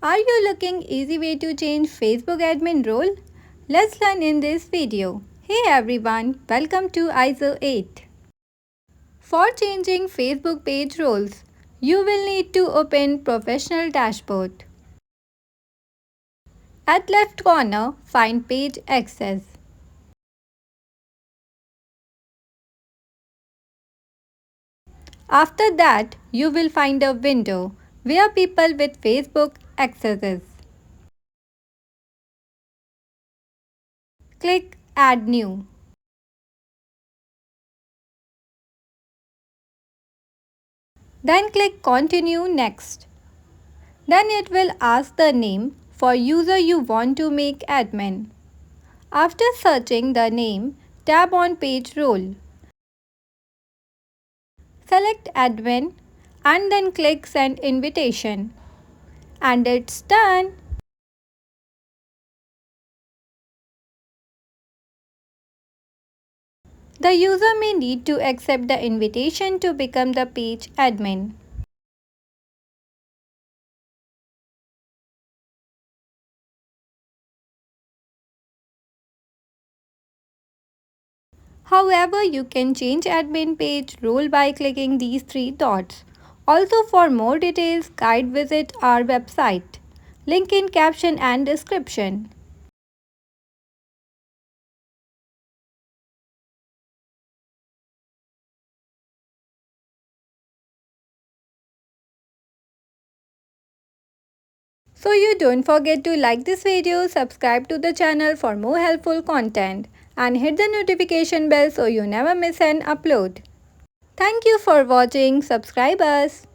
Are you looking easy way to change Facebook admin role? Let's learn in this video. Hey everyone, welcome to Izoate. For changing Facebook page roles, you will need to open Professional Dashboard. At left corner, find Page Access. After that, you will find a window where people with Facebook accesses. Click Add New. Then click Continue Next. Then it will ask the name for user you want to make admin. After searching the name, tap on Page Role. Select Admin and then click Send Invitation. And it's done. The user may need to accept the invitation to become the page admin. However, you can change admin page role by clicking these three dots. Also, for more details, guide visit our website. Link in caption and description. So you don't forget to like this video, subscribe to the channel for more helpful content and hit the notification bell so you never miss an upload. Thank you for watching. Subscribe us.